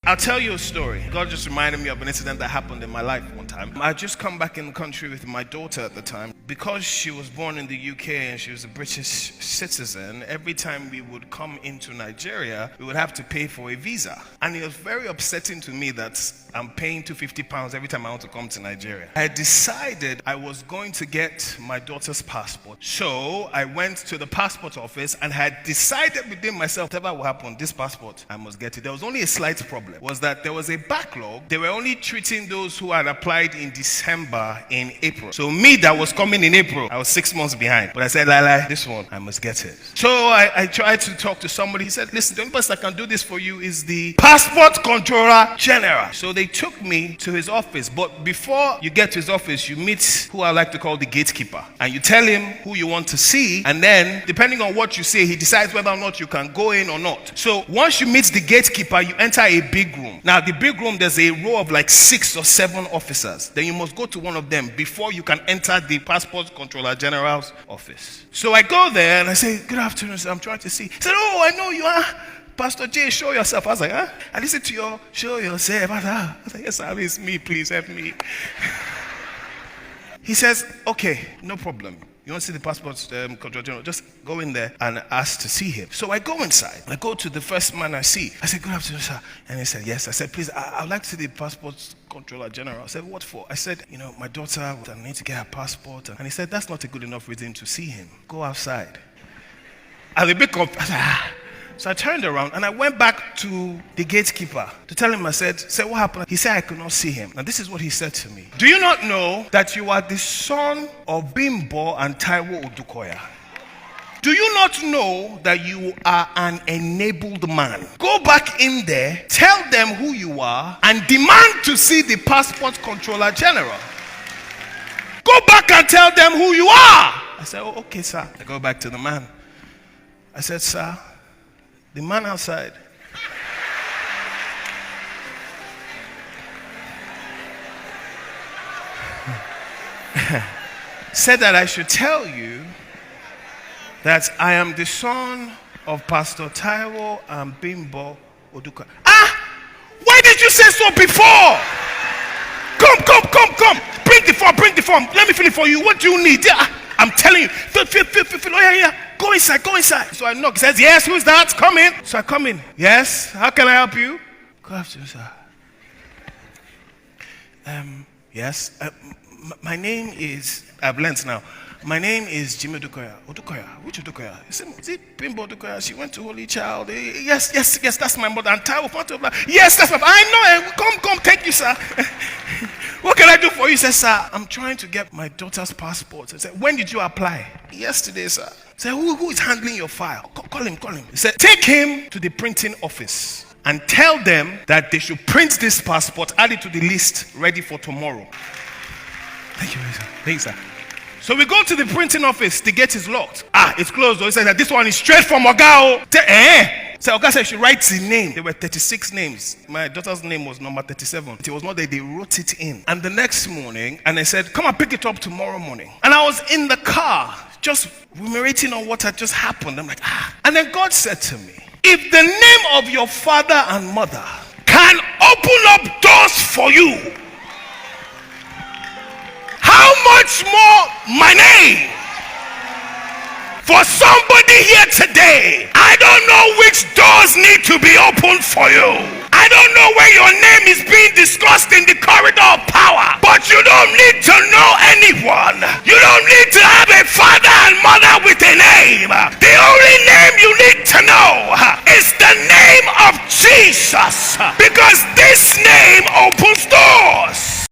I'll tell you a story. God just reminded me of an incident that happened in my life one time. I just come back in the country with my daughter at the time. Because she was born in the UK and she was a British citizen, every time we would come into Nigeria, we would have to pay for a visa. And it was very upsetting to me that I'm paying £250 every time I want to come to Nigeria. I decided I was going to get my daughter's passport. So I went to the passport office and had decided within myself, whatever will happen, this passport, I must get it. There was only a slight problem. Was that there was a backlog. They were only treating those who had applied in December in April. So me that was coming in April, I was 6 months behind. But I said, Lala, this one, I must get it. So I tried to talk to somebody. He said, listen, the only person that can do this for you is the Passport Controller General. So they took me to his office. But before you get to his office, you meet who I like to call the gatekeeper. And you tell him who you want to see. And then, depending on what you say, he decides whether or not you can go in or not. So once you meet the gatekeeper, you enter a big room. Now, the big room, there's a row of like 6 or 7 officers. Then you must go to one of them before you can enter the Passport Controller General's office. So I go there and I say, good afternoon, sir. I'm trying to see. He said, oh, I know you are Pastor J, show yourself. I was like, huh? I listened to your show yourself. I was like, yes, sir, it's me. Please help me. He says, okay, no problem. You want to see the Passport Controller General? Just go in there and ask to see him. So I go inside. I go to the first man I see. I said, good afternoon, sir. And he said, yes. I said, please, I'd like to see the Passport Controller General. I said, what for? I said, my daughter, I need to get her passport. And he said, that's not a good enough reason to see him. Go outside. I was a bit confused. So I turned around and I went back to the gatekeeper to tell him, I said, what happened? He said I could not see him. Now this is what he said to me. Do you not know that you are the son of Bimbo and Taiwo Odukoya? Do you not know that you are an enabled man? Go back in there, tell them who you are, and demand to see the Passport Controller General. Go back and tell them who you are. I said, oh, okay, sir. I go back to the man. I said, sir, the man outside said that I should tell you that I am the son of Pastor Taiwo and Bimbo Oduka. Why did you say so before? Come. Bring the form. Let me fill it for you. What do you need? Yeah, I'm telling you. Fill. Oh, yeah. Go inside. So I knock. He says, yes, who's that? Come in. So I come in. Yes, how can I help you? Good afternoon, sir. Yes. My name is, I've learned now. My name is Jimmy Odukoya. Odukoya? Which Odukoya? Is it Bimbo Odukoya? She went to Holy Child. Yes, that's my mother. And Taiwo, yes, that's my mother. I know. Come, thank you, sir. What can I do for you? He said, sir, I'm trying to get my daughter's passport. I said, when did you apply? Yesterday, sir. I said, who is handling your file? Call him. He said, take him to the printing office and tell them that they should print this passport, add it to the list, ready for tomorrow. Thank you, sir. So we go to the printing office. The gate is locked. It's closed. He said that this one is straight from Ogao. So Oga said she writes the name. There were 36 names. My daughter's name was number 37. It was not that they wrote it in. And the next morning, and they said, come and pick it up tomorrow morning. And I was in the car, just ruminating on what had just happened. I'm like, And then God said to me, if the name of your father and mother can open up doors for you, how much more my name? For somebody here today, I don't know which doors need to be opened for you. I don't know where your name is being discussed in the corridor of power, but you don't need to know anyone. You don't need to have a father and mother with a name. The only name you need to know is the name of Jesus, because this name opens doors.